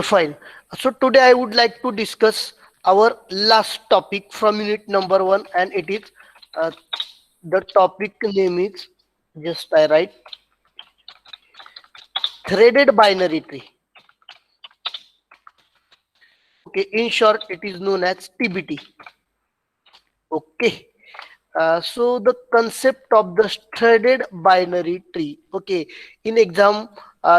Fine. So today I would like to discuss our last topic from unit number one, and it is uh, the topic name is just I write threaded binary tree. Okay, in short, it is known as TBT. Okay. So the concept of the threaded binary tree. Okay, in exam,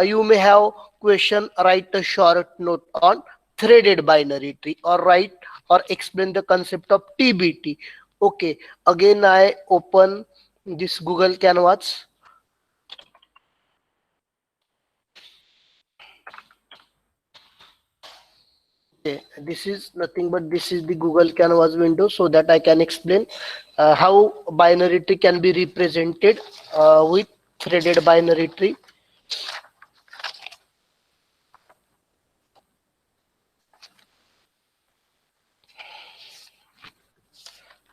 you may have question. Write a short note on threaded binary tree, or write or explain the concept of TBT. Okay, again I open this Google Canvas. Okay, this is nothing but this is the Google Canvas window, so that I can explain how binary tree can be represented with threaded binary tree.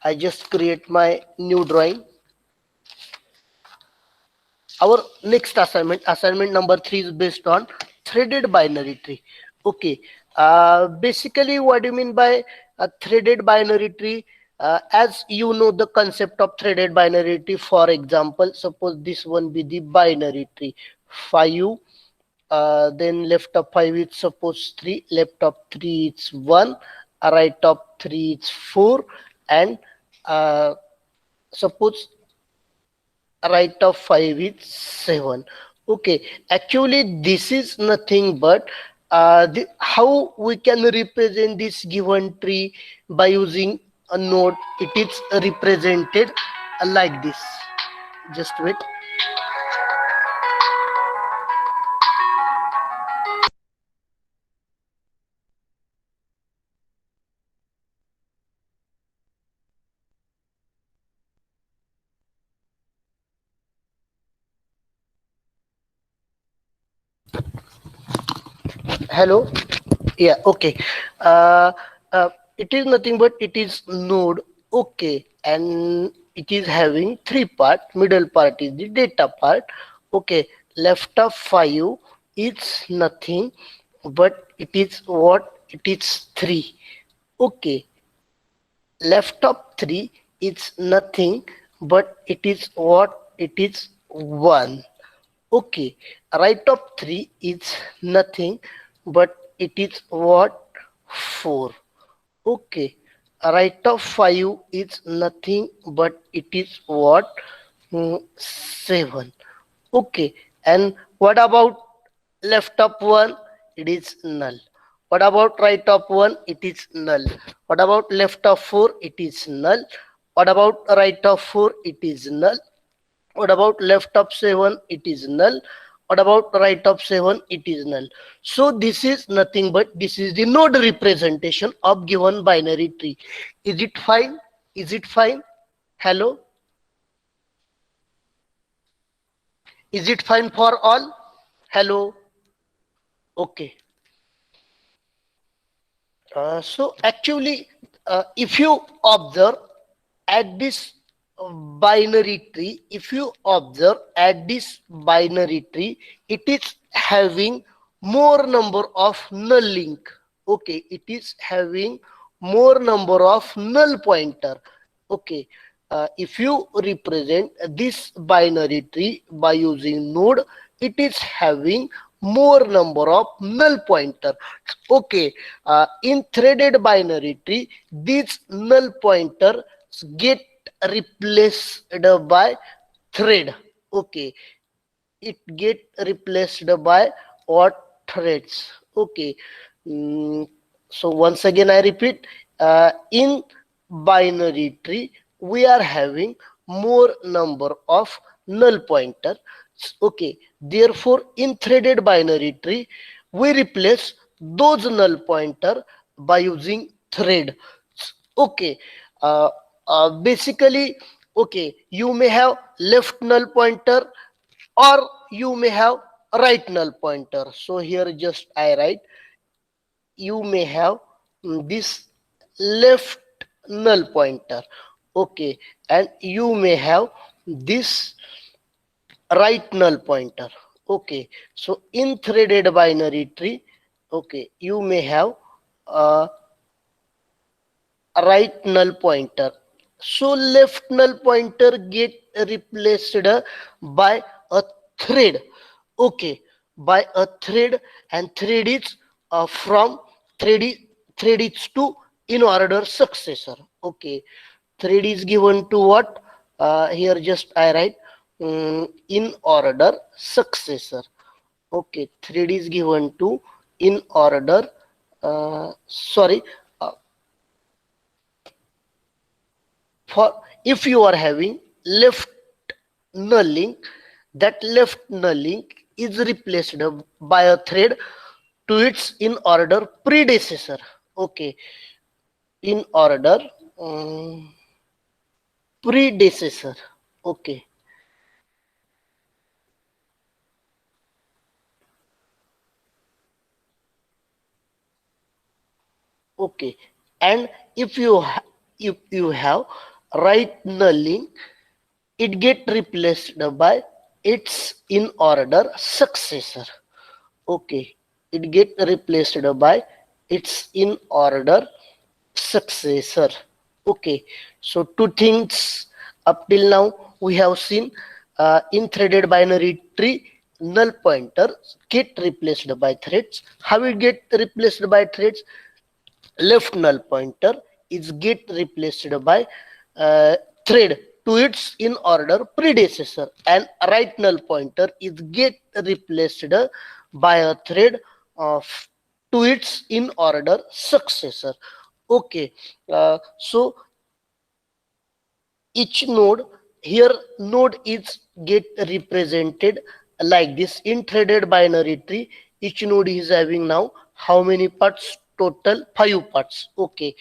I just create my new drawing. Our next assignment number 3 is based on threaded binary tree. Okay, basically what do you mean by a threaded binary tree? As you know the concept of threaded binary tree, for example, suppose this one be the binary tree 5, then left of 5 is suppose 3, left of 3 is 1, right of 3 is 4, and suppose right of 5 is 7. Okay, actually this is nothing but how we can represent this given tree by using a node. It is represented like this. Just wait. Hello. Yeah, okay. uh, it is nothing but it is node. Okay, and it is having three part. Middle part is the data part. Okay, left of 5 is nothing but it is what it is 3. Okay, left of 3 is nothing but it is what it is 1. Okay, right of 3 is nothing but it is what 4. Okay, right of 5 is nothing but it is what 7. Okay, and what about left of 1? It is null. What about right of 1? It is null. What about left of 4? It is null. What about right of 4? It is null. What about left of 7? It is null. What about right of 7? It is null. So this is nothing but this is the node representation of given binary tree. Is it fine? Is it fine? Hello? Is it fine for all? Hello? Okay. So actually, if you observe at this binary tree, if you observe at this binary tree, it is having more number of null link. Okay, it is having more number of null pointer. Okay, if you represent this binary tree by using node, it is having more number of null pointer. Okay, in threaded binary tree, this null pointer get replaced by thread. Okay, it get replaced by what threads. Okay. Mm, so once again I repeat, in binary tree we are having more number of null pointer. Okay, therefore in threaded binary tree we replace those null pointer by using thread. Okay, uh, basically, okay, you may have left null pointer or you may have right null pointer. So here just I write you may have this left null pointer. Okay, and you may have this right null pointer. Okay, so in threaded binary tree Okay, you may have a right null pointer. So left null pointer get replaced by a thread. Okay, by a thread, and thread is from thread is, thread is to in order successor. Okay, thread is given to what? Here just I write in order successor. Okay, thread is given to in order. Sorry, uh, for if you are having left null link, that left null link is replaced by a thread to its in order predecessor. Okay, in order um, predecessor. Okay, okay, and if you have right null link, it get replaced by its in order successor. Okay, it get replaced by its in order successor. Okay, so two things up till now we have seen. In threaded binary tree, null pointer get replaced by threads. How it get replaced by threads? Left null pointer is get replaced by uh, thread to its in order predecessor, and right null pointer is get replaced by a thread of to its in order successor. Okay, so each node here, node is get represented like this in threaded binary tree. Each node is having now how many parts? Total 5 parts. Okay,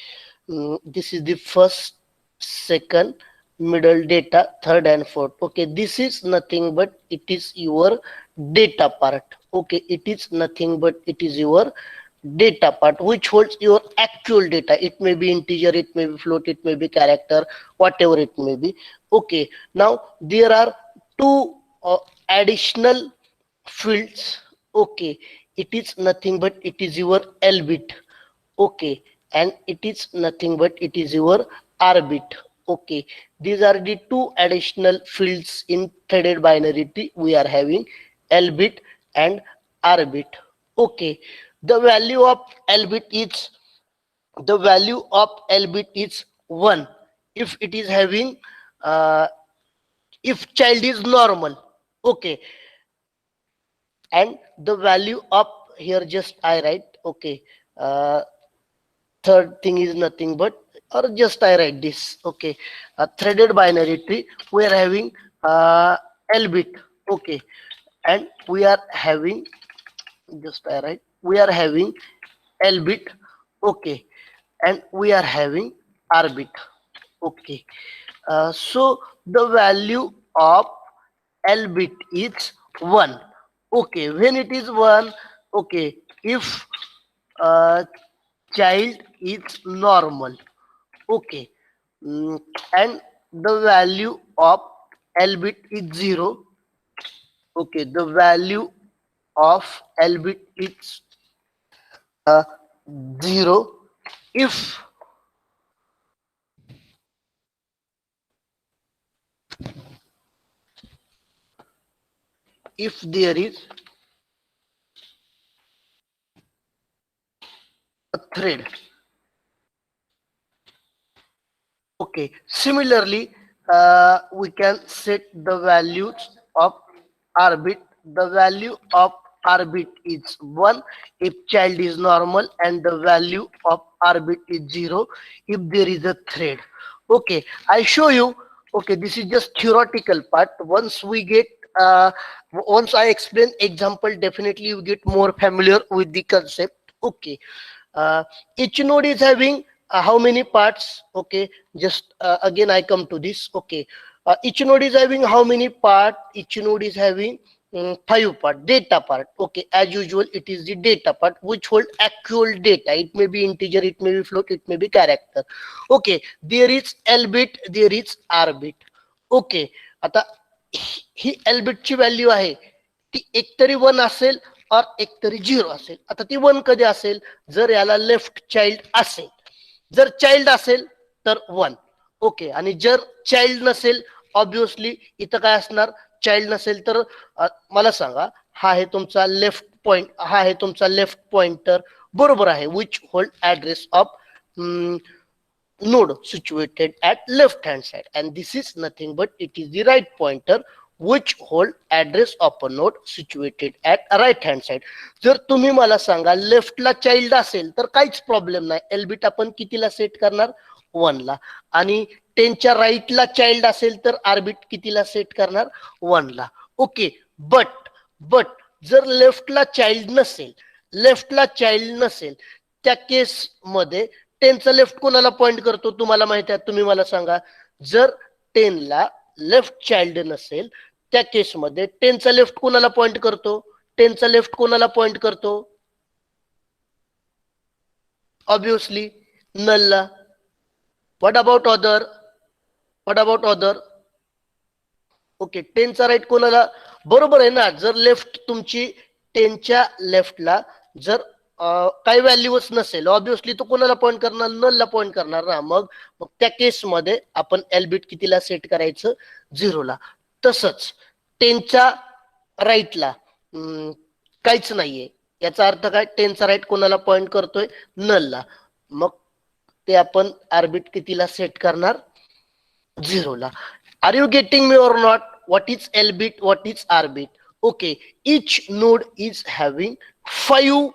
this is the first, second, middle data, third and fourth. Okay, this is nothing but it is your data part. Okay, it is nothing but it is your data part which holds your actual data. It may be integer, it may be float, it may be character, whatever it may be. Okay, now there are two additional fields. Okay, it is nothing but it is your L bit. Okay, and it is nothing but it is your R bit. Okay, these are the two additional fields in threaded binary tree we are having, L bit and R bit. Okay, the value of L bit is the value of L bit is 1 if it is having uh, if child is normal. Okay, and the value of here just I write. Okay, uh, third thing is nothing but, or just I write this. Okay, a threaded binary tree we are having L bit. Okay, and we are having just I write we are having L bit. Okay, and we are having R bit. Okay, so the value of L bit is 1. Okay, when it is 1, okay, if uh, child is normal. Okay, and the value of L bit is 0. Okay, the value of L bit is 0 if there is a thread. Okay, similarly, we can set the values of R bit. The value of R bit is 1 if child is normal, and the value of R bit is 0 if there is a thread. Okay, I show you. Okay, this is just theoretical part. Once I explain example, definitely you get more familiar with the concept. Okay, uh, each node is having how many parts? Okay, just again I come to this. Okay, each node is having how many part? Each node is having 5 part, data part. Okay, as usual it is the data part which hold actual data. It may be integer, it may be float, it may be character. Okay, there is L bit, there is R bit. Okay, आता ही L bit ची value आहे ती एकतरी 1 असेल और एकतरी 0 असेल. आता ती 1 कधी असेल, जर याला लेफ्ट चाइल्ड असेल. जर चाइल्ड असेल तर 1. ओके. आणि जर चाइल्ड नसेल, ऑब्विसली इथं काय असणार, चाइल्ड नसेल तर मला सांगा, हा आहे तुमचा लेफ्ट पॉइंट, हा आहे तुमचा लेफ्ट पॉइंटर, बरोबर आहे, which hold address of node situated at left hand side, and this is nothing but it is the right pointer which hold address of a node situated at right hand side. जर तुम्ही मला सांगा लेफ्टला child असेल तर काहीच problem नाही, Elbit आपण कितीला set करणार, 1 ला. आणि 10च्या राईटला चाइल्ड असेल तर आरबिट कितीला सेट करणार, 1 ला. ओके. बट जर लेफ्टला चाइल्ड नसेल, लेफ्टला चाइल्ड नसेल, त्या केस मध्ये 10चा लेफ्ट कोणाला पॉइंट करतो तुम्हाला माहिती आहे, तुम्ही मला सांगा. जर 10ला लेफ्ट चाइल्ड नसेल, त्या केसमध्ये 10चा लेफ्ट कोणाला पॉइंट करतो, 10चा लेफ्ट कोणाला पॉइंट करतो, ऑब्विसली नलला. What about other, what about other. Okay. 10चा राईट कोणाला, बरोबर आहे ना. जर लेफ्ट तुमची 10च्या लेफ्टला जर काही व्हॅल्यूच नसेल, ऑब्विसली तो कोणाला पॉइंट करणार, नलला पॉइंट करणार ना. मग त्या केसमध्ये आपण एलबिट कितीला सेट करायचं, 0 ला. तसंच 10च्या राईटला काहीच नाहीये, याचा अर्थ काय, 10चा राईट कोणाला पॉइंट करतोय, नलला. मग ते आपण आरबिट कितीला सेट करणार, 0 ला. Are you getting me or not? What is L bit? What is R bit? Okay. Each node is having 5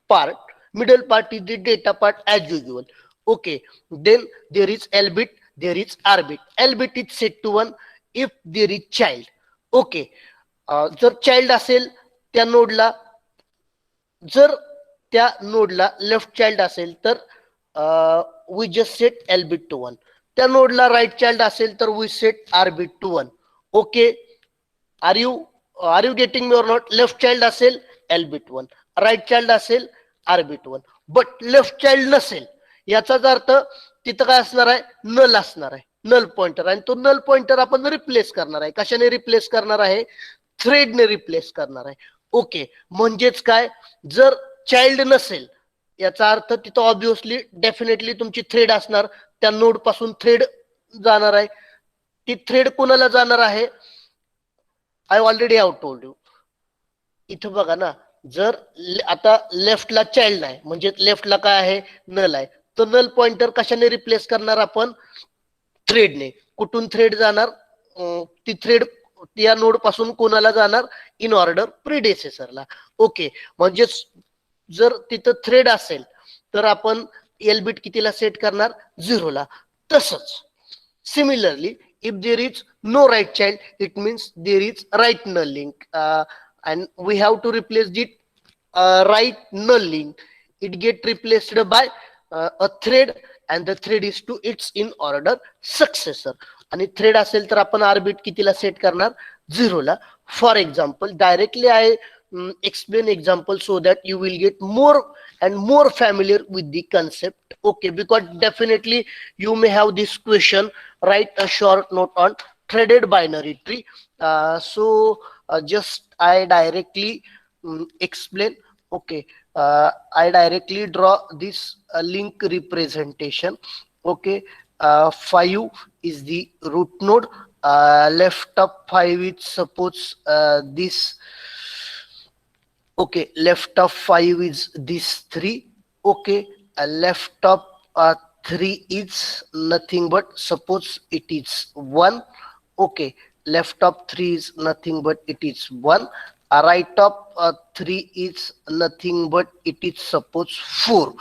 part. Middle part is the data part as usual. Okay. Then there is L bit. There is R bit. L bit is set to 1 if there is child. Okay. जर child असेल त्या नोडला, जर त्या नोडला left child असेल तर we just set L bit to 1. त्या नोडला right child असेल तर we set R bit to 1. Okay. Are you getting me or not. Left child असेल एल बिट 1, राईट चाइल्ड असेल R bit 1. But left child नसेल, याचाच अर्थ तिथं काय असणार आहे, नल असणार आहे, नल पॉइंटर. आणि तो नल पॉइंटर आपण रिप्लेस करणार आहे. कशाने रिप्लेस करणार आहे, थ्रेडने रिप्लेस करणार आहे. ओके. म्हणजेच काय, जर चाइल्ड नसेल, याचा अर्थ तिथं ऑब्विसली डेफिनेटली तुमची थ्रेड असणार, त्या नोड पासून थ्रेड जाणार आहे. ती थ्रेड कोणाला जाणार आहे, I already have told you. इथं बघा ना, जर आता लेफ्टला चाइल्ड आहे म्हणजे लेफ्टला काय आहे, नल आहे, तर नल पॉइंटर कशाने रिप्लेस करणार आपण, थ्रेडने. कुठून थ्रेड जाणार, ती थ्रेड या नोड पासून कोणाला जाणार, इन ऑर्डर प्रिडेसेसरला. ओके. म्हणजे जर तिथं थ्रेड असेल तर आपण एल बिट कितीला सेट करणार, 0 ला. तसंच similarly if there is no right child, it means there is right null link, and we have to replace the right null link. It get replaced by a thread, and the thread is to its in order successor. आणि thread असेल तर आपण R bit कितीला set करणार, 0 ला. For example, directly I explain example so that you will get more and more familiar with the concept. Okay, because definitely you may have this question. Write a short note on threaded binary tree. Just I directly explain. Okay, I directly draw this link representation. Okay, 5 is the root node. Left of 5 is suppose this. Okay, left of 5 is this 3. Okay, left of 3 is nothing but suppose it is 1. Okay, left of 3 is nothing but it is 1. Right of 3 is nothing but it is suppose 4.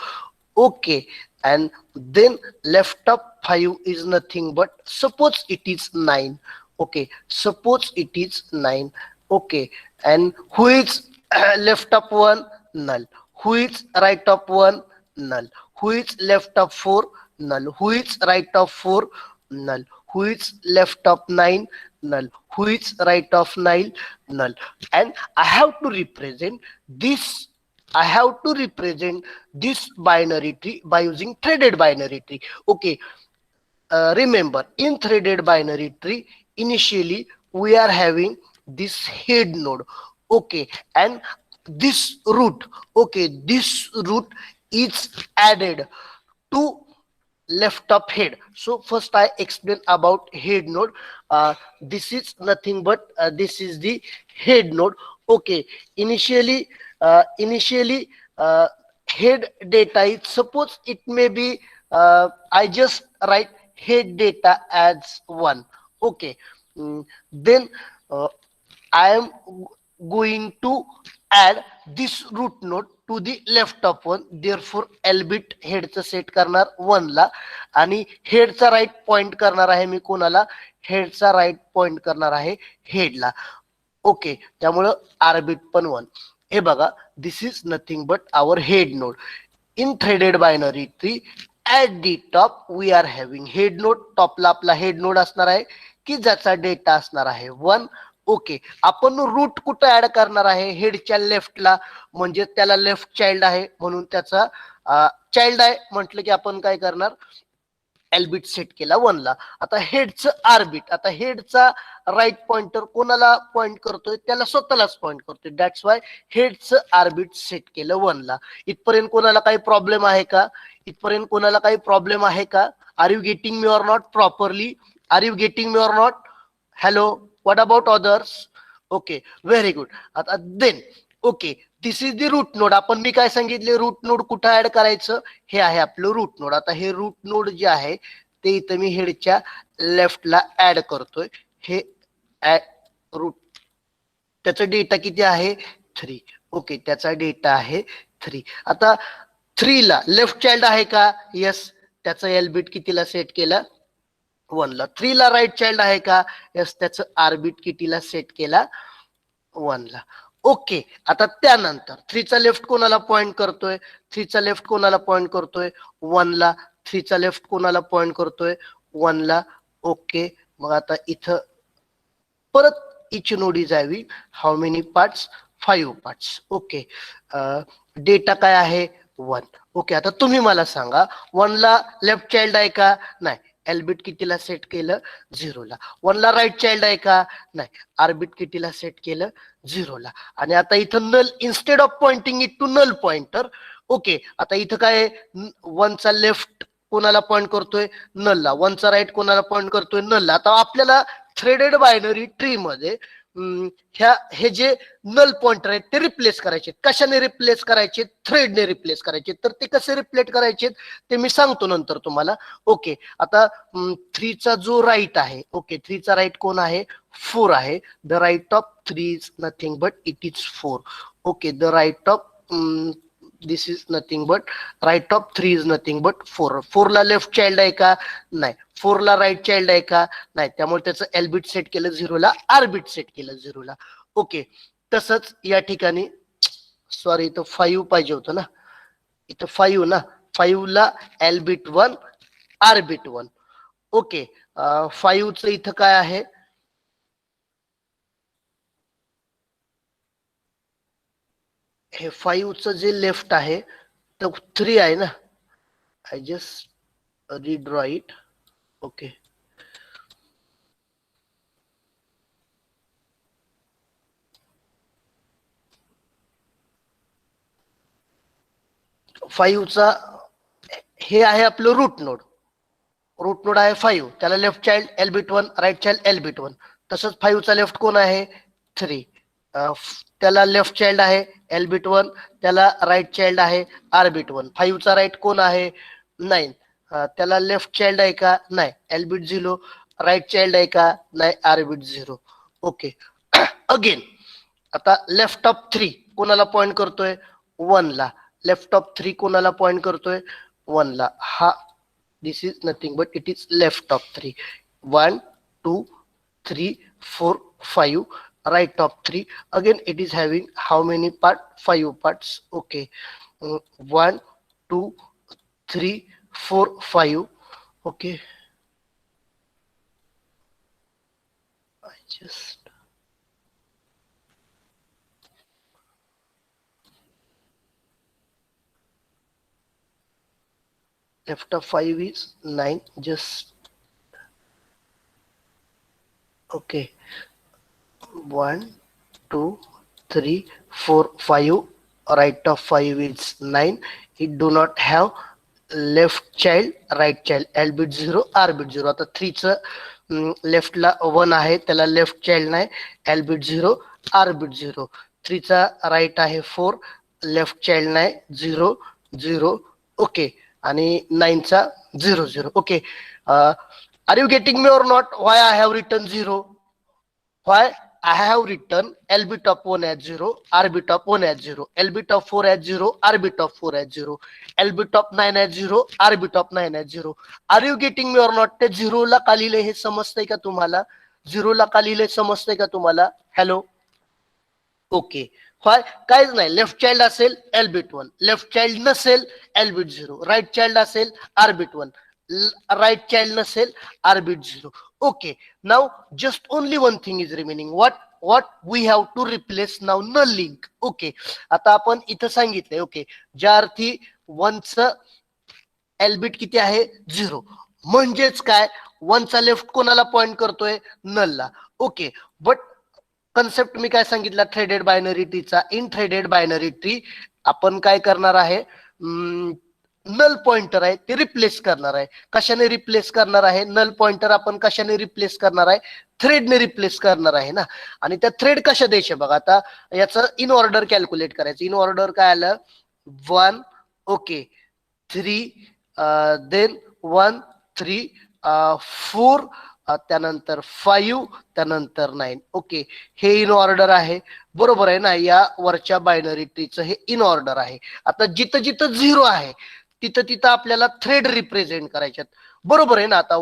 Okay, and then left of 5 is nothing but suppose it is 9. Okay, suppose it is 9. Okay, and who is left of 1, null. Who is right of 1, null. Who is left of 4, null. Who is right of 4, null. Who is left of 9, null. Who is right of 9, null. And I have to represent this, I have to represent this binary tree by using threaded binary tree. Okay, remember, in threaded binary tree, initially we are having this head node. Okay, and this root, okay, this root is added to left of head. So first I explain about head node. This is nothing but this is the head node. Okay, initially initially head data is, suppose it may be I just write head data as 1. Okay. Then uh, I am going to add this root node to the left of one. Therefore albeit हेडचं set करणार 1 ला आणि हेडचा right point करणार आहे मी कोणाला, हेडचा right point करणार आहे हेडला. Okay, त्यामुळं orbit पण 1. हे बघा, this is nothing but our head node in threaded binary tree. At the top we are having head node. टॉपला आपला हेड नोड असणार आहे की ज्याचा डेटा असणार आहे 1. ओके, आपण रूट कुठं ऍड करणार आहे, हेडच्या लेफ्टला, म्हणजे त्याला लेफ्ट चाइल्ड आहे म्हणून त्याचा चाइल्ड आहे म्हटलं की आपण काय करणार, एलबिट सेट केला 1 ला. आता हेडचं आरबिट, आता हेडचा राईट पॉइंटर कोणाला पॉइंट करतोय, त्याला स्वतःलाच पॉइंट करतोय. दॅट्स वाय हेडचं आरबिट सेट केलं 1 ला. इथपर्यंत कोणाला काही प्रॉब्लेम आहे का, इथपर्यंत कोणाला काही प्रॉब्लेम आहे का? Are you getting me or not properly, are you getting me or not? Hello, what about others? Okay, very good. आता then okay, this is the root node. आपण मी काय सांगितले, रूट नोड कुठं ऍड करायचं, हे आहे आपलं रूट नोड. आता हे रूट नोड जे आहे ते इथं मी हेडच्या लेफ्टला ऍड करतोय. हे रूट, त्याचा डेटा किती आहे 3. ओके, त्याचा डेटा आहे 3. आता 3 ला लेफ्ट चाइल्ड आहे का, यस, त्याचा एलबिट कितीला सेट केला 1 ला. 3 ला राईट चाइल्ड आहे का, यस, त्याचं आरबिट कितीला सेट केला 1 ला. ओके, आता त्यानंतर 3 चा लेफ्ट कोणाला पॉइंट करतोय, 3 चा लेफ्ट कोणाला पॉइंट करतोय 1 ला. 3 चा लेफ्ट कोणाला पॉइंट करतोय 1 ला. ओके, मग आता इथं परत etch node is having how many parts, 5 parts. Okay, data काय आहे 1. ओके, आता तुम्ही मला सांगा 1 ला लेफ्ट चाइल्ड आहे का, नाही, एलबिट कितीला सेट केलं 0 ला. 1 ला राईट चाइल्ड आहे का, नाही, आरबिट कितीला सेट केलं 0 ला. आणि आता इथं null, instead of pointing it to null pointer. Okay, आता इथं काय 1 चा लेफ्ट कोणाला पॉइंट करतोय नलला, 1 चा राईट कोणाला पॉइंट करतोय नलला. आता आपल्याला थ्रेडेड बायनरी ट्री मध्ये हे जे नल पॉइंटर आहेत ते रिप्लेस करायचे. कशाने रिप्लेस करायचे, थ्रेडने रिप्लेस करायचे. तर ते कसे रिप्लेस करायचे ते मी सांगतो नंतर तुम्हाला. ओके, आता 3 चा जो राईट आहे, ओके, 3 चा राईट कोण आहे 4 आहे. The right of 3 is nothing but it is 4. Okay, the right of this is nothing but, right of 3 is nothing but 4. 4 ला लेफ्ट चाइल्ड आहे का, नाही. 4 ला राईट चाइल्ड आहे का, नाही. त्यामुळे त्याचं एलबिट सेट केलं 0 ला, आरबिट सेट केलं 0 ला. ओके, तसंच या ठिकाणी, सॉरी, इथं 5 पाहिजे होतं ना, इथं 5 ना, 5 ला एलबिट 1, आरबिट 1. ओके, 5 च इथं काय आहे, हे 5 च जे लेफ्ट आहे तर 3 आहे ना. I just redraw it. Okay, 5 चा हे आहे आपलं रूट नोड. रूट नोड आहे 5, त्याला left child L bit 1, right child L bit 1. तसंच 5 चा लेफ्ट कोण आहे 3, त्याला लेफ्ट चाइल्ड आहे एलबिट 1, त्याला राईट चाइल्ड आहे आरबिट 1. 5 चा राईट कोण आहे 9, त्याला लेफ्ट चाइल्ड आहे का, नाही, एलबिट 0, राईट चाइल्ड आहे का, नाही, आरबिट 0. ओके, अगेन आता लेफ्ट ऑफ 3 कोणाला पॉइंट करतोय 1 ला. लेफ्ट ऑफ 3 कोणाला पॉइंट करतोय 1 ला. हा, this is nothing but it is left of 3. 1 2 3 4 5, right of 3. Again it is having how many part, 5 parts. Okay, 1 2 3 4 5. Okay, I just, left of 5 is 9. Just okay, 1 2 3 4 5, right of 5 is 9. It do not have left child right child, L bit 0 R bit 0. आता 3चं लेफ्टला 1 आहे, त्याला left child नाही, L bit 0 R bit 0. 3चा right आहे 4, left child नाही, 0 0. Okay. आणि 9चा 0 0. Okay. Are you getting me or not? Why I have written 0? Why I have written L bit of 1 as 0, R bit of 1 as 0, L bit of 4 as 0, R bit of 4 as 0, L bit of 9 as 0, R bit of 9 as 0. Are you getting me or not? ते 0 ला का लिहिले हे समजतंय का तुम्हाला? 0 ला का लिहिले समजतंय का तुम्हाला? हॅलो. ओके. व्हाय? काहीच नाही. लेफ्ट चाइल्ड असेल एल बिट 1, लेफ्ट चाइल्ड नसेल एल बिट 0, राईट चाइल्ड असेल आर बिट 1, राईट चाइल्ड नसेल are bit 0. Okay, now just only one thing is remaining. What we have to replace now? Null link. Okay, आता आपण इथं सांगितलंय. Okay, ज्या अर्थी 1चं L bit किती आहे? 0. म्हणजेच काय? 1चा लेफ्ट कोणाला पॉइंट करतोय? नलला. ओके, बट कन्सेप्ट मी काय सांगितलं? थ्रेडेड बायनरी ट्रीचा. इन थ्रेडेड बायनरी ट्री आपण काय करणार आहे? नल पॉइंटर आहे ते रिप्लेस करणार आहे. कशाने रिप्लेस करणार आहे? नल पॉइंटर आपण कशाने रिप्लेस करणार आहे? थ्रेडने रिप्लेस करणार आहे ना. आणि त्या थ्रेड कशा द्यायच्या बघा. आता याचं इन ऑर्डर कॅल्क्युलेट करायचं. इन ऑर्डर काय आलं? 1, ओके, 3, देन 1 3, 4, त्यानंतर 5, त्यानंतर 9. ओके, हे इन ऑर्डर आहे. बरोबर आहे ना. या वरच्या बायनरी ट्रीचं हे इन ऑर्डर आहे. आता जिथं जिथं 0 आहे तिथं तिथं आपल्याला थ्रेड रिप्रेझेंट करायच्यात. बरोबर आहे ना. आता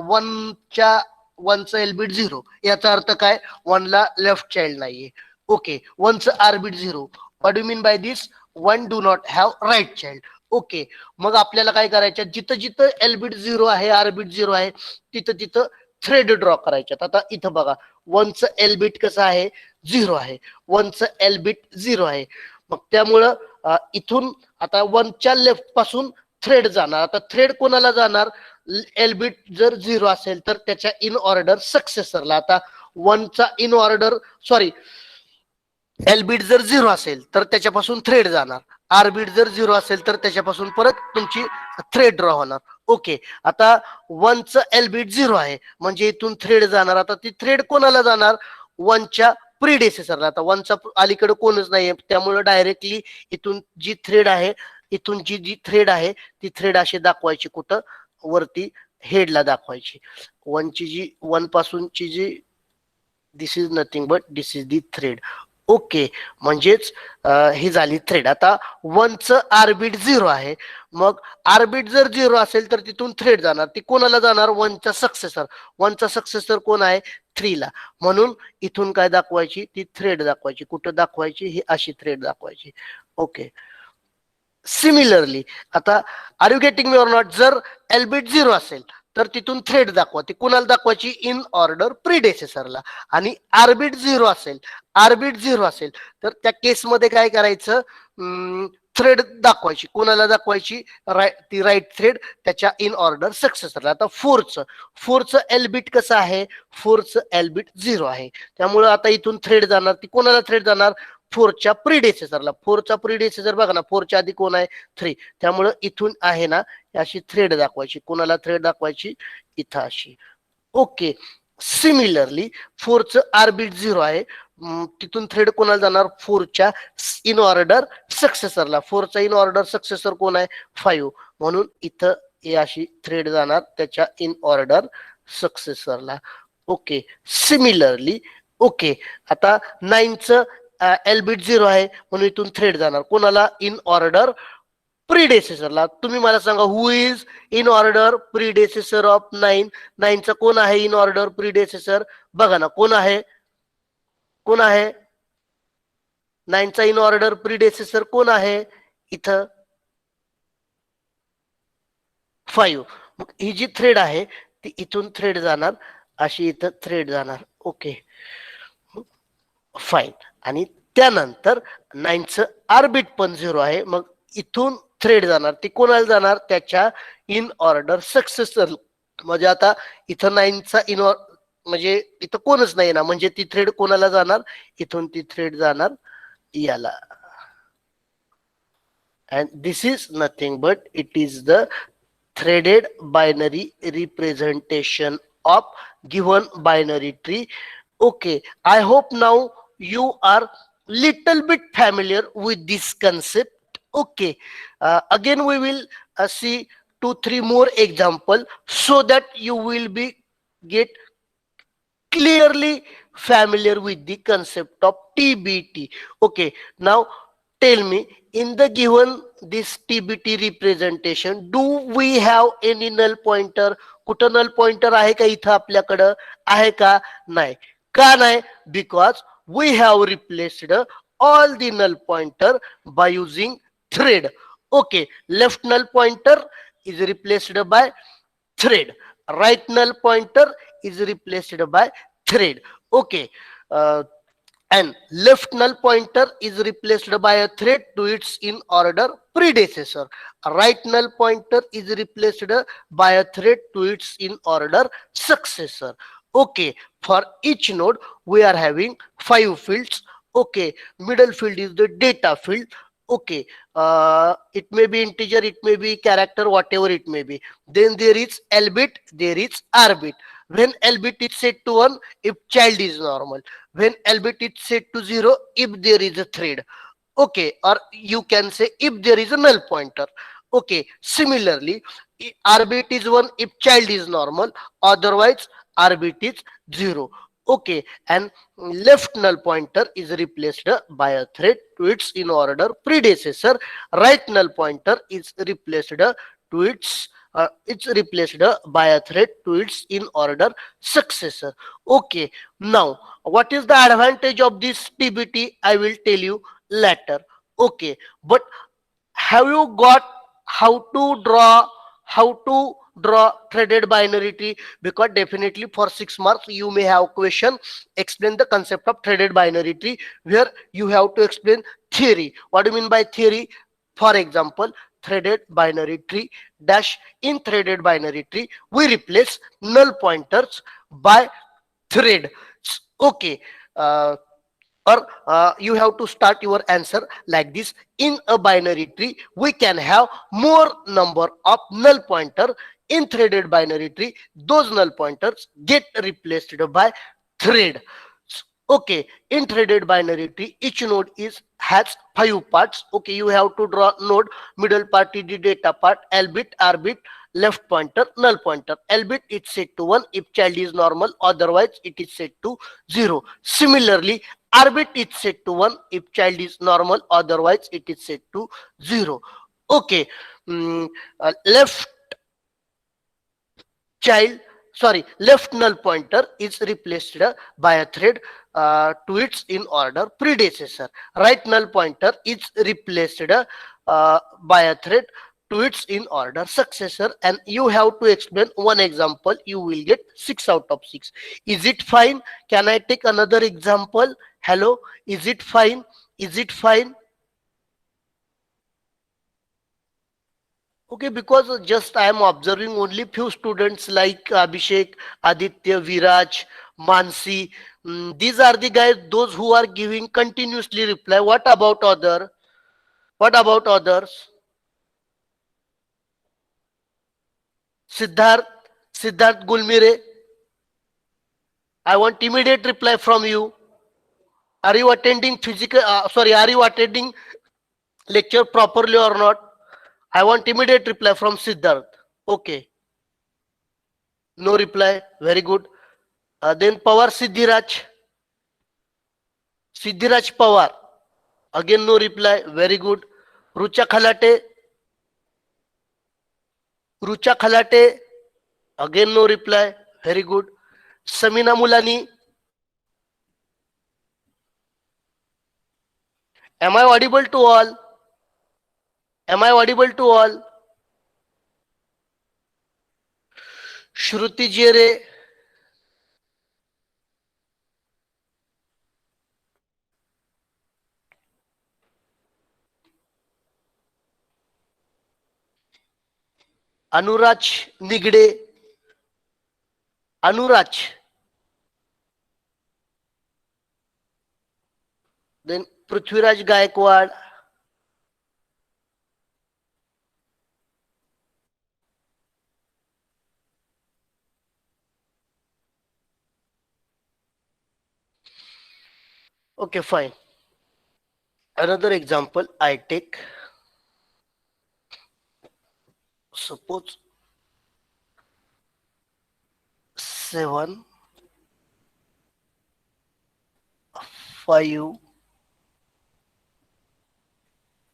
1चं एल बिट 0, याचा अर्थ काय? 1ला लेफ्ट चाइल्ड नाहीये. ओके. 1चं R bit 0. What do mean by this? 1 do not have right child. Okay, मग आपल्याला काय करायचं? जिथं जिथं एल बिट 0 आहे, आर बिट 0 आहे, तिथं तिथं थ्रेड ड्रॉ करायच्यात. आता इथं बघा, 1चं एल बिट कसं आहे? 0 आहे. 1चं एल बिट 0 आहे. मग त्यामुळं इथून आता 1च्या लेफ्ट पासून थ्रेड जाणार. आता थ्रेड कोणाला जाणार? एल बिट जर 0 असेल तर त्याच्या इन ऑर्डर सक्सेसरला. आता 1चा in order sorry L bit जर 0 असेल तर त्याच्यापासून थ्रेड जाणार. आर बिट जर 0 असेल तर त्याच्यापासून परत तुमची थ्रेड ड्रॉ होणार. ओके, आता 1चं एल बिट 0 आहे म्हणजे इथून थ्रेड जाणार. आता ती थ्रेड कोणाला जाणार? 1च्या प्रीडेसेसरला. आता 1चा अलीकडे कोणच नाहीये त्यामुळे डायरेक्टली इथून जी थ्रेड आहे, इथून जी जी थ्रेड आहे ती थ्रेड अशी दाखवायची. कुठं? वरती हेडला दाखवायची. 1ची जी 1 पासूनची जी, this is nothing but this is the thread. Okay, म्हणजेच ही झाली थ्रेड. आता 1चं आरबिट 0 आहे. मग आरबिट जर 0 असेल तर तिथून थ्रेड जाणार. ती कोणाला जाणार? 1चा सक्सेसर. 1चा सक्सेसर कोण आहे? 3ला. म्हणून इथून काय दाखवायची? ती थ्रेड दाखवायची. कुठं दाखवायची? ही अशी थ्रेड दाखवायची. ओके. सिमिलरली आता are you getting me or not? जर एल बिट 0 असेल तर तिथून थ्रेड दाखवा. ती कुणाला दाखवायची? इन ऑर्डर प्रीडेसेसरला. आणि आरबिट 0 असेल, आरबिट 0 असेल तर त्या केसमध्ये काय करायचं? थ्रेड दाखवायची. कोणाला दाखवायची? ती राईट थ्रेड त्याच्या इन ऑर्डर सक्सेसरला. आता 4चं एल बिट कसं आहे? 4चं एल बिट 0 आहे. त्यामुळे आता इथून थ्रेड जाणार. ती कोणाला थ्रेड जाणार? 4च्या प्रीडेसेसरला. 4चा प्रीडेसेसर बघा ना, 4च्या आधी कोण आहे? 3. त्यामुळं इथून आहे ना अशी थ्रेड दाखवायची. कोणाला थ्रेड दाखवायची? इथं अशी. ओके. सिमिलरली 4चं आरबिट 0 आहे. तिथून थ्रेड कोणाला जाणार? 4च्या इन ऑर्डर सक्सेसरला. 4चा इन ऑर्डर सक्सेसर कोण आहे? 5. म्हणून इथं ही अशी थ्रेड जाणार त्याच्या इन ऑर्डर सक्सेसरला. ओके. सिमिलरली ओके, आता 9चं एल बिट 0 आहे म्हणून इथून थ्रेड जाणार. कोणाला? इन ऑर्डर प्रीडेसेसरला. तुम्ही मला सांगा, who is in order predecessor of 9? 9चा कोण आहे इन ऑर्डर प्रीडेसेसर? बघा ना, कोण आहे? कोण आहे? 9चा इन ऑर्डर प्रीडेसेसर कोण आहे? इथं 5. मग ही जी थ्रेड आहे ती इथून थ्रेड जाणार अशी, इथं थ्रेड जाणार. Okay, fine. आणि त्यानंतर 9चं आरबिट पण 0 आहे. मग इथून थ्रेड जाणार. ती कोणाला जाणार? त्याच्या इन ऑर्डर सक्सेसर. म्हणजे आता इथं 9चा इन म्हणजे इथं कोणच नाही ना, म्हणजे ती थ्रेड कोणाला जाणार? इथून ती थ्रेड जाणार याला, and this is nothing but it is the threaded binary representation of given binary tree. Okay, I hope now you are little bit familiar with this concept. Okay, again we will see 2 3 more example so that you will be get clearly familiar with the concept of TBT. Okay, now tell me, in the given this TBT representation, do we have any null pointer? कुठं null pointer आहे का इथं आपल्याकडं? आहे का? नाही. का नाही? Because we have replaced all the null pointer by using thread. Okay, left null pointer is replaced by thread, right null pointer is replaced by thread. Okay, uh, and left null pointer is replaced by a thread to its in order predecessor. Right null pointer is replaced by a thread to its in order successor. Okay, for each node we are having 5 fields. Okay, middle field is the data field. Okay, it may be integer, it may be character, whatever it may be. Then there is L bit, there is R bit. When L bit is set to 1, if child is normal. When L bit is set to 0, if there is a thread. Okay, or you can say if there is a null pointer. Okay, similarly, R bit is 1 if child is normal, otherwise R bit is 0. Okay, and left null pointer is replaced by a thread to its in order predecessor. Right null pointer is replaced to it's replaced by a thread to its in order successor. Okay, now what is the advantage of this TBT? I will tell you later. Okay, but have you got how to draw threaded binary tree? Because definitely for 6 marks you may have question explain the concept of threaded binary tree, where you have to explain theory. What do you mean by theory? For example, threaded binary tree dash, in threaded binary tree we replace null pointers by thread. Okay, uh, or you have to start your answer like this: in a binary tree we can have more number of null pointer. In threaded binary tree those null pointers get replaced by thread. Okay, in threaded binary tree each node is has 5 parts. Okay, you have to draw node. Middle part is the data part, L bit, R bit, left pointer, null pointer. L bit is set to 1 if child is normal, otherwise it is set to 0. Similarly, R bit is set to 1 if child is normal, otherwise it is set to 0. Okay, left child, sorry, left null pointer is replaced by a thread to its in order predecessor. Right null pointer is replaced by a thread to its in order successor. And you have to explain one example, you will get 6 out of 6. Is it fine? Can I take another example? Hello, is it fine? Is it fine? Okay, because just I am observing only few students like Abhishek, Aditya, Viraj, Mansi. These are the guys, those who are giving continuously reply. What about other? What about others? Siddharth, Siddharth Gulmire. I want immediate reply from you. Are you attending physical? Sorry, are you attending lecture properly or not? I want immediate reply from Siddharth. Okay, no reply. Very good. Then Pawar Siddhiraj. Siddhiraj Pawar. Again, no reply. Very good. Rucha Khalate. Rucha Khalate. Again, no reply. Very good. Samina Mulani. Am I audible to all? Am I audible to all? Shruti Jere. Anuraj Nigde. Anuraj. Then Prithviraj Gaikwad, okay, fine. Another example I take, suppose 7, 5,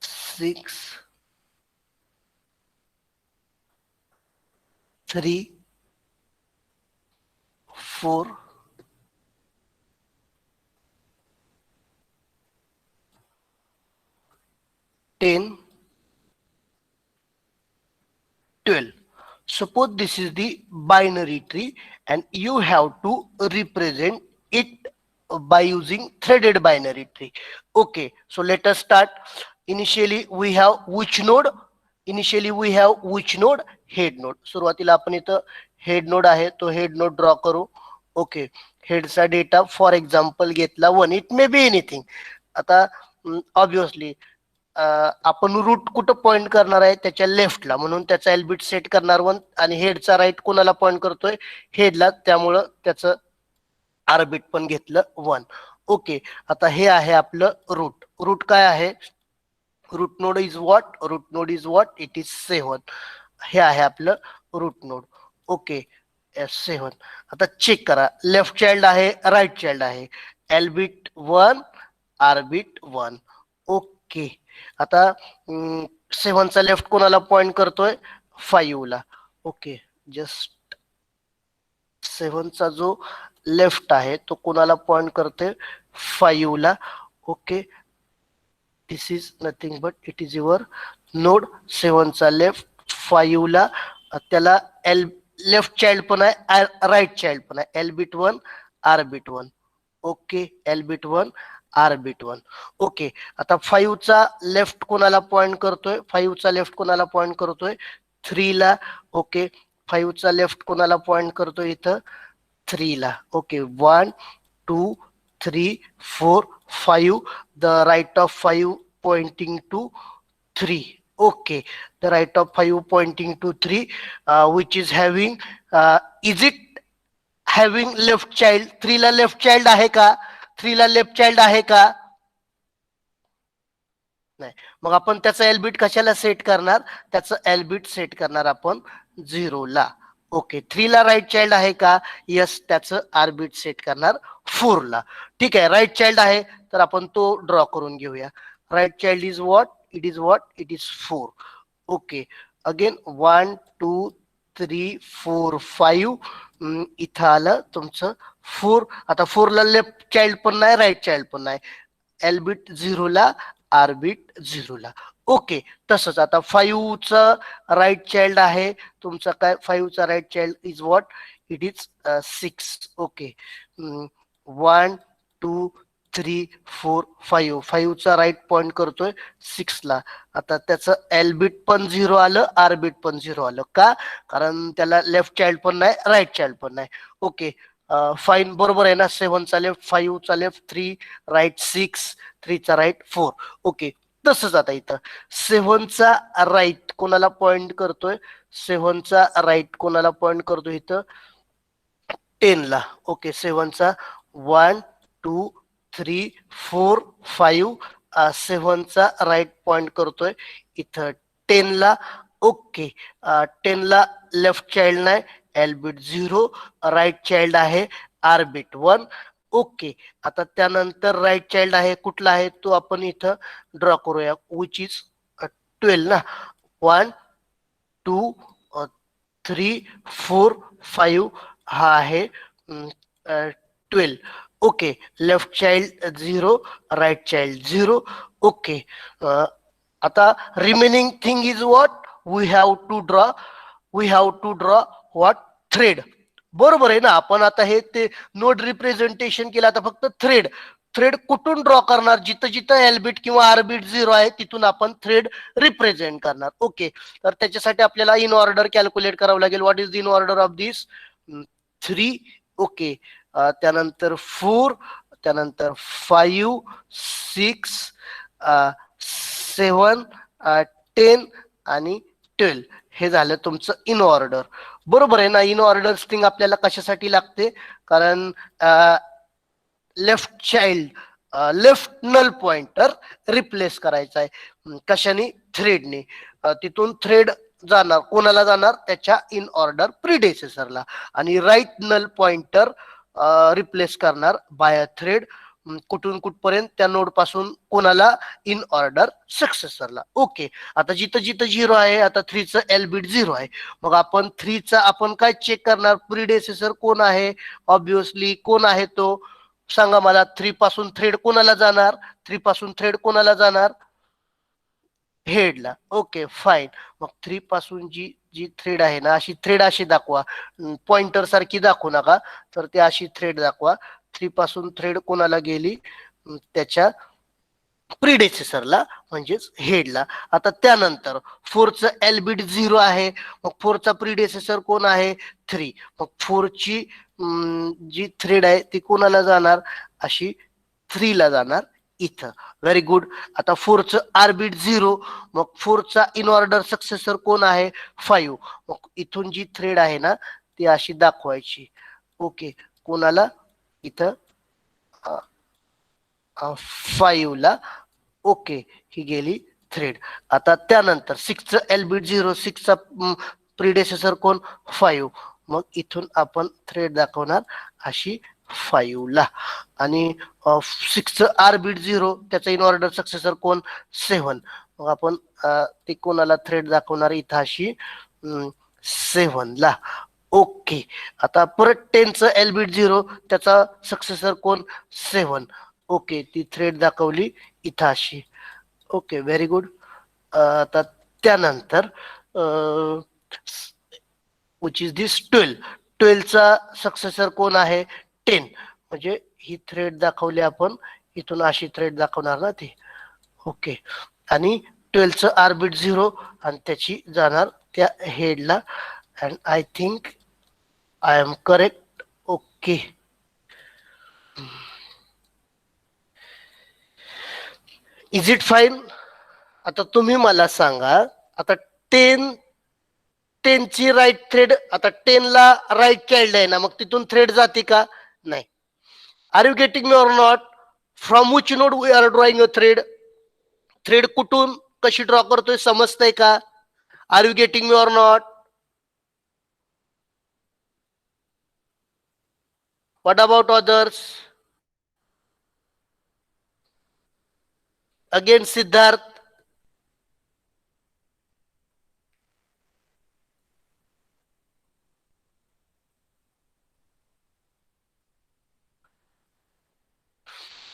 6, 3, 4, 10, 12. Suppose this is the binary tree and you have to represent it by using threaded binary tree. Okay, so let us start. Initially we have which node? Initially we have which node? Head node. सुरुवातीला आपण इथं head nod आहे तो head nod draw करू. Okay, हेडचा data for example घेतला 1. It may be anything. आता obviously आपण root कुठं पॉइंट करणार आहे त्याच्या लेफ्टला, म्हणून त्याचा एल्बिट सेट करणार 1 आणि हेडचा राईट कोणाला पॉइंट करतोय? हेडला, त्यामुळं त्याचं आरबिट पण घेतलं 1. ओके, आता हे आहे आपलं रूट. रूट काय आहे? Root node is what? Root node is what? It is 7. हे आहे आपलं रूट नोड. ओके, 7. आता चेक करा, लेफ्ट चाइल्ड आहे, राईट चाइल्ड आहे. एल्बिट 1, आरबिट 1. ओके, आता 7चा लेफ्ट कोणाला पॉइंट करतोय? 5 ला. ओके, जस्ट 7चा जो लेफ्ट आहे तो कोणाला पॉइंट करतोय? 5 ला. Okay, this is nothing but it is your node. 7चा लेफ्ट 5 ला, त्याला लेफ्ट चाइल्ड पण आहे, राईट चाइल्ड पण आहे. एल्बिट 1, आरबिट 1. Okay, lbit 1, आरबिट 1. ओके, आता 5चा लेफ्ट कोणाला पॉइंट करतोय? 5चा लेफ्ट कोणाला पॉइंट करतोय? 3 ला. ओके, 5चा लेफ्ट कोणाला पॉइंट करतोय? इथं 3 ला. Okay, 1, 2, 3, 4, 5. The right of 5 pointing to 3. Okay, the right of 5 pointing to 3, which is having, is it having left child? 3 La left child आहे का? 3 ला लेफ्ट चाइल्ड आहे का? नाही. मग आपण त्याचं एल्बिट कशाला सेट करणार? त्याचं एल्बिट सेट करणार आपण 0 ला. ओके, 3 ला राईट चाइल्ड आहे का? यस, त्याचं आरबिट सेट करणार 4 ला. ठीक आहे, राईट चाइल्ड आहे तर आपण तो ड्रॉ करून घेऊया. Right child is what? It is what? It is 4. Okay, again 1, 2, 3, 4, 5. इथं आलं तुमचं 4. आता 4 ला लेफ्ट चाइल्ड पण नाही, राईट चाइल्ड पण नाही. एल्बिट 0 ला, आरबिट 0 ला. ओके, तसंच आता 5चा राईट चाइल्ड आहे तुमचा काय? 5चा right child is what? It is 6. Okay, 1, 2, 3, 4, 5. 5चा राईट पॉइंट करतोय 6 ला. आता त्याचं एल्बिट पण 0 आलं, आरबिट पण 0 आलं. का? कारण त्याला लेफ्ट चाइल्ड पण नाही, राईट चाइल्ड पण नाही. ओके, फाईन, बरोबर आहे ना? 7चा लेफ्ट, 5चा लेफ्ट, 3 राईट, 6, 3चा राईट, 4. ओके, तसंच आता इथं 7चा राईट कोणाला पॉइंट करतोय? 7चा राईट कोणाला पॉइंट करतोय? इथं 10 ला. ओके, 7चा 1, 2, 3, 4, 5. 7चा राईट पॉइंट करतोय इथं 10 ला. ओके, 10 ला लेफ्ट चाइल्ड नाही, एल्बिट 0. राईट चाइल्ड आहे, आरबिट 1. ओके, आता त्यानंतर राईट चाइल्ड आहे, कुठला आहे तो आपण इथं ड्रॉ करूया, विच इज 12 ना. 1, 2, 3, 4, 5. हा आहे 12. Okay, left child 0, right child 0. Okay, आता remaining thing is what? We have to draw what? Thread. बरोबर आहे ना? आपण आता हे ते नोड रिप्रेझेंटेशन केलं, आता फक्त थ्रेड. थ्रेड कुठून ड्रॉ करणार? जिथं जिथं एल्बिट किंवा आरबिट 0 आहे तिथून आपण थ्रेड रिप्रेझेंट करणार. ओके, तर त्याच्यासाठी आपल्याला इन ऑर्डर कॅल्क्युलेट करावं लागेल. What is in order of this? 3. Okay, त्यानंतर 4, त्यानंतर 5, 6, 7, 10 आणि 12 हे झालं तुमचं इन ऑर्डर. बरोबर आहे ना. इन ऑर्डर स्ट्रिंग आपल्याला कशासाठी लागते, कारण left child left null pointer replace करायचा आहे कशाने, थ्रेडने. तिथून थ्रेड जाणार कोणाला, जाणार त्याच्या इन ऑर्डर प्रिडेसेसरला, आणि राईट नल पॉइंटर रिप्लेस करणार बाय थ्रेड कुठून कुठपर्यंत, त्या नोड पासून कोणाला, इन ऑर्डर सक्सेसरला. ओके, आता जिथं जिथं 0 आहे, आता 3चं एल बिट 0 आहे. मग आपण 3चा आपण काय चेक करणार, प्रिडेसेसर कोण आहे, ऑब्विसली कोण आहे तो, सांगा मला. 3 पासून थ्रेड कोणाला जाणार, 3 पासून थ्रेड कोणाला जाणार, हेडला. Okay fine. मग 3 पासून जी जी थ्रेड आहे ना, अशी थ्रेड अशी दाखवा, पॉइंटर सारखी दाखवू नका, तर ते अशी थ्रेड दाखवा. 3 पासून थ्रेड कोणाला गेली, त्याच्या प्रिडेसेसरला म्हणजेच हेडला. आता त्यानंतर 4चं एल बिट 0 आहे, मग 4चा प्रिडेसेसर कोण आहे, 3. मग 4ची जी थ्रेड आहे ती कोणाला जाणार, अशी 3ला जाणार इथं. Very good. आता 4चं आर बिट 0, मग 4चा इन ऑर्डर सक्सेसर कोण आहे, 5. मग इथून जी थ्रेड आहे ना ती अशी दाखवायची. ओके, कोणाला, इथं 5ला. ओके, ही गेली थ्रेड. आता त्यानंतर 6चं एल बिट 0, 6चा प्रिडेसेसर कोण, 5. मग इथून आपण थ्रेड दाखवणार अशी 5ला, आणि 6चं आर बिट 0, त्याचा इन ऑर्डर सक्सेसर कोण, 7. मग आपण ते कोणाला थ्रेड दाखवणार, इथं अशी 7ला. ओके, आता परत 10चं एल बिट 0, त्याचा सक्सेसर कोण, 7. ओके, ती थ्रेड दाखवली इथं अशी. Okay, very good. आता त्यानंतर विच इज दिस 12. 12चा सक्सेसर कोण आहे, 10. म्हणजे ही थ्रेड दाखवली आपण, इथून अशी थ्रेड दाखवणार ना ती. ओके, आणि 12चं आर बिट 0, आणि त्याची जाणार त्या हेडला. And I think I am correct. Okay, is it fine. आता तुम्ही मला सांगा, आता 10ची राईट थ्रेड, आता 10ला राईट चाइल्ड आहे ना, मग तिथून थ्रेड जाते का, नाही. Are you getting me or not, from which node we are drawing a thread, thread कुठून कशी ड्रॉ करतोय, समजतंय का, are you getting me or not. What about others, again Siddharth.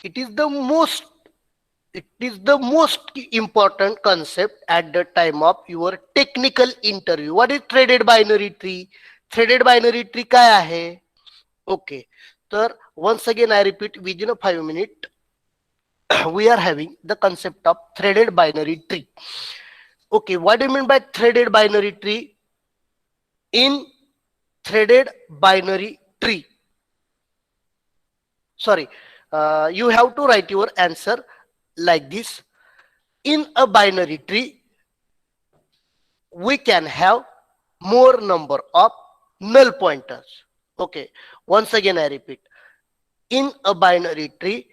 it is the most it is the most important concept at the time of your technical interview. What is threaded binary tree, threaded binary tree काय आहे. Okay, तर once again I repeat, within a 5 minute we are having the concept of threaded binary tree. Okay, what do you mean by threaded binary tree? In threaded binary tree, sorry, you have to write your answer like this. In a binary tree, we can have more number of null pointers. Okay, once again I repeat, in a binary tree,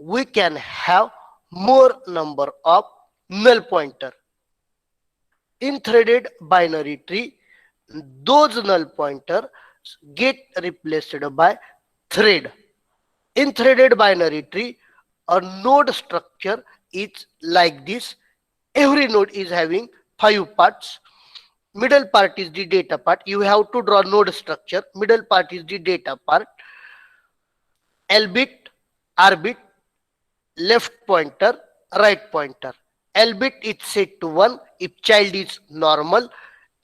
we can have more number of null pointer. In threaded binary tree, those null pointer get replaced by thread. In threaded binary tree, a node structure is like this. Every node is having 5 parts. Middle part is the data part. You have to draw node structure. Middle part is the data part. L bit, R bit, left pointer, right pointer. L bit is set to 1 if child is normal.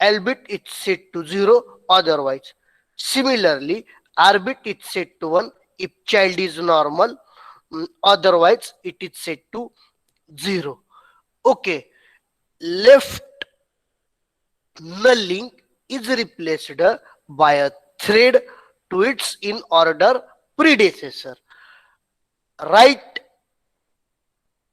L bit is set to 0 otherwise. Similarly, R bit is set to 1 if child is normal. Otherwise, it is set to 0. Okay, left null link is replaced by a thread to its in order predecessor. right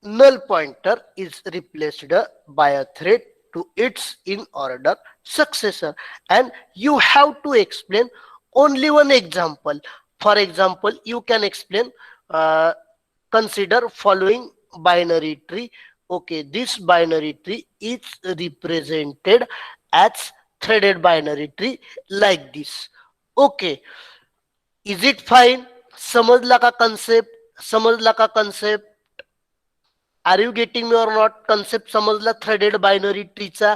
null pointer is replaced by a thread to its in order successor, and you have to explain only one example. For example, you can explain, uh, consider following binary tree. Okay, this binary tree is represented as threaded binary tree like this. Okay, is it fine? समजला का concept? समजला का concept? Are you getting me or not? Concept समजला threaded binary ट्रीचा?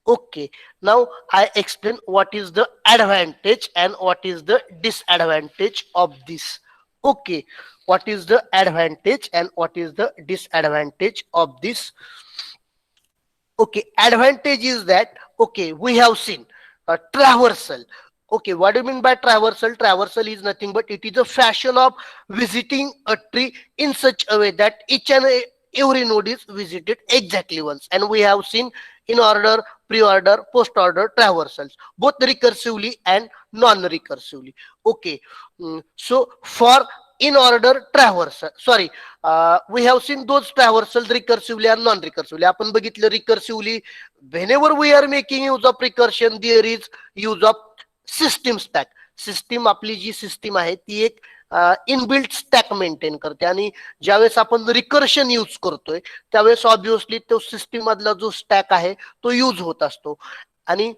Okay, now I explain what is the advantage and what is the disadvantage of this. Okay, what is the advantage and what is the disadvantage of this? Okay, advantage is that, okay, we have seen a traversal. Okay, what do you mean by traversal? Traversal is nothing but it is a fashion of visiting a tree in such a way that each and every node is visited exactly once. And we have seen in order, pre-order, post-order traversals, both recursively and non-recursively. Okay, so for in order traversal, sorry, we have seen those traversals recursively and non-recursively. आपण बघितलं recursively, whenever we are making use of recursion, there is use of system stack. System, आपली जी system आहे ती एक inbuilt stack maintain करते, आणि ज्यावेळेस आपण रिकर्शन यूज करतोय त्यावेळेस ऑब्विसली तो सिस्टीम मधला जो स्टॅक आहे तो यूज होत असतो. आणि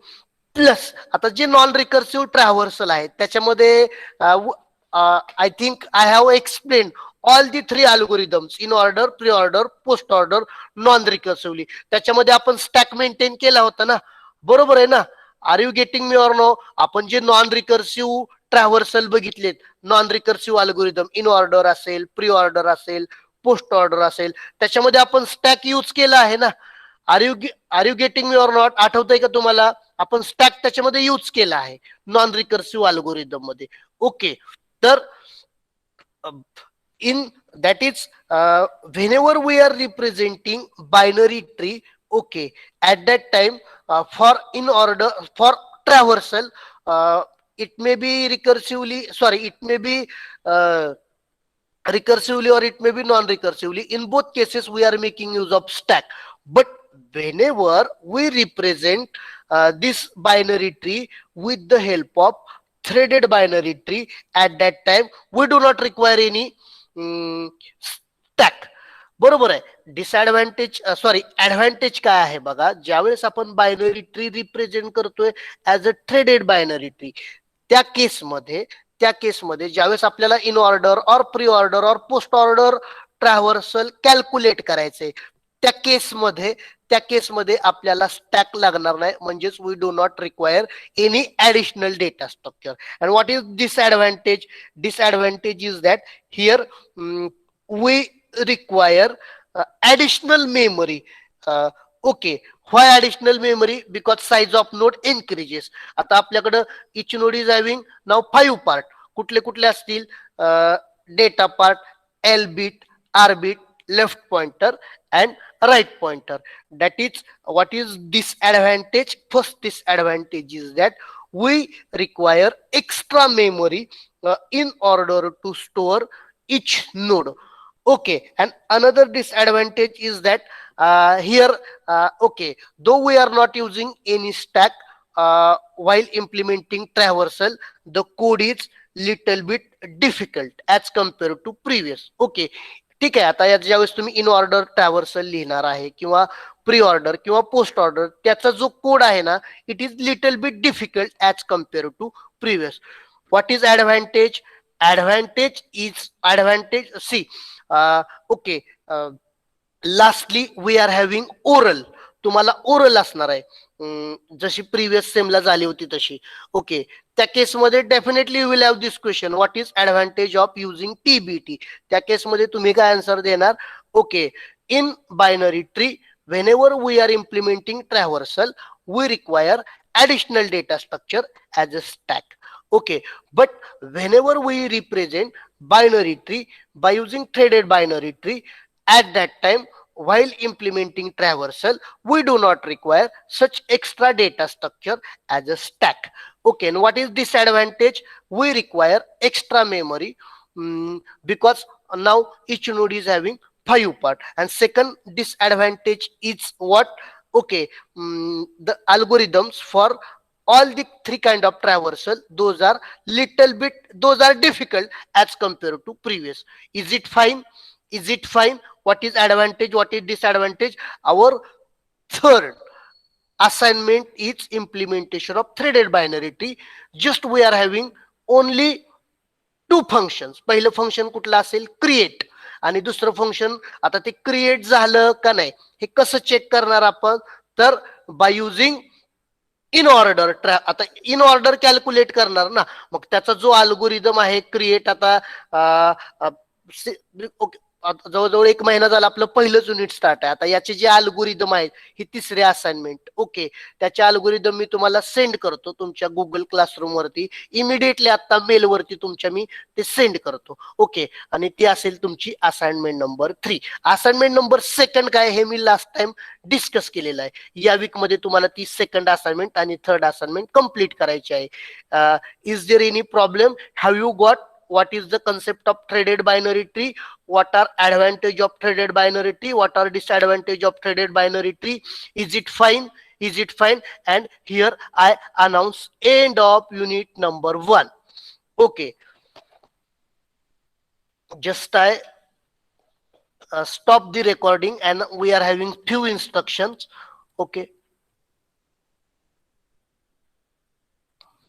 प्लस आता जे नॉन रिकर्सिव्ह ट्रॅव्हर्सल आहे त्याच्यामध्ये आय think I have explain all the three algorithms, in order, pre order, post order, non recursively. त्याच्यामध्ये आपण स्टॅक मेंटेन केला होता ना, बरोबर आहे ना? Are you getting me or no? आपण जे नॉन रिकर्सिव्ह ट्रॅव्हर्सल बघितलेत, non recursive algorithm, in order असेल, प्री ऑर्डर असेल, पोस्ट ऑर्डर असेल, त्याच्यामध्ये आपण स्टॅक यूज केला आहे ना. Are you getting me or not? आठवतंय का तुम्हाला? आपण स्टॅक त्याच्यामध्ये यूज केला आहे नॉन रिकर्सिव्ह अल्गोरिदम मध्ये. ओके, तर in that is, whenever we are representing binary tree, okay, at that time, for in order, for traversal, it may be recursively, sorry, it may be recursively or it may be non-recursively. In both cases we are making use of stack. But whenever we represent this binary tree with the help of threaded binary tree, at that time we do not require any stack. बरोबर आहे. Disadvantage, sorry, advantage काय आहे बघा, ज्यावेळेस आपण binary tree represent करतोय as a threaded binary tree, त्या केसमध्ये ज्यावेळेस आपल्याला in order or pre order or post order traversal calculate करायचे, त्या केसमध्ये आपल्याला स्टॅक लागणार नाही, म्हणजेच we do not require any additional data structure. And what is disadvantage? Disadvantage is that here we require additional memory. Okay, why additional memory? Because size of node increases. आता आपल्याकडे each node is having now 5 part. कुठले कुठले असतील? Data part, L bit, R bit, left pointer and right pointer. That is what is disadvantage. First disadvantage is that we require extra memory in order to store each node. Okay, and another disadvantage is that here, okay, though we are not using any stack while implementing traversal, the code is little bit difficult as compared to previous. Okay, ठीक आहे. आता यात ज्यावेळेस तुम्ही in order traversal लिहिणार आहे किंवा pre order किंवा पोस्ट ऑर्डर, त्याचा जो कोड आहे ना, it is little bit difficult as compare to previous. What is advantage? Advantage see, okay, lastly we are having oral. तुम्हाला ओरल असणार आहे, जशी प्रिव्हियस सेमला झाली होती तशी. ओके, त्या केसमध्ये definitely you will have this question, what is advantage of using TBT? त्या केसमध्ये तुम्ही काय आन्सर देणार? Okay, in binary tree whenever we are implementing traversal, we require additional data structure as a stack. Okay, but whenever we represent binary tree by using threaded binary tree, at that time while implementing traversal we do not require such extra data structure as a stack. Okay, and what is disadvantage? We require extra memory because now each node is having 5 part. And second disadvantage is what? Okay, the algorithms for all the three kind of traversal, those are little bit, those are difficult as compared to previous. Is it fine? Is it fine? What is advantage, what is disadvantage? Our third assignment is implementation of threaded binary tree. Just we are having only two functions. पहिलं function कुठलं असेल? Create. आणि दुसरं function, आता ते create झालं का नाही हे कसं चेक करणार आपण? तर बाय युझिंग इन ऑर्डर आता इन ऑर्डर कॅल्क्युलेट करणार ना. मग त्याचा जो अल्गोरिदम आहे क्रिएट, आता ओके, जवळजवळ 1 महिना झाला आपलं पहिलंच युनिट स्टार्ट आहे. आता याचे जे अल्गोरिदम आहेत ही तिसरी असाइनमेंट. ओके, त्याचे अल्गोरिदम मी तुम्हाला सेंड करतो तुमच्या गुगल क्लासरूम वरती. इमिडिएटली आता मेल वरती तुमच्या मी ते सेंड करतो. ओके, आणि ती असेल तुमची असाइनमेंट नंबर 3. असाइनमेंट नंबर 2 काय हे मी लास्ट टाइम डिस्कस केलेलं आहे. या वीक मध्ये तुम्हाला ती सेकंड असाइनमेंट आणि थर्ड असाइनमेंट कंप्लीट करायची आहे. Is there any problem? Have you got what is the concept of threaded binary tree? What are advantage of threaded binary tree? What are disadvantage of threaded binary tree? Is it fine? Is it fine? And here I announce end of unit number 1. Okay, just I stop the recording and we are having few instructions. Okay.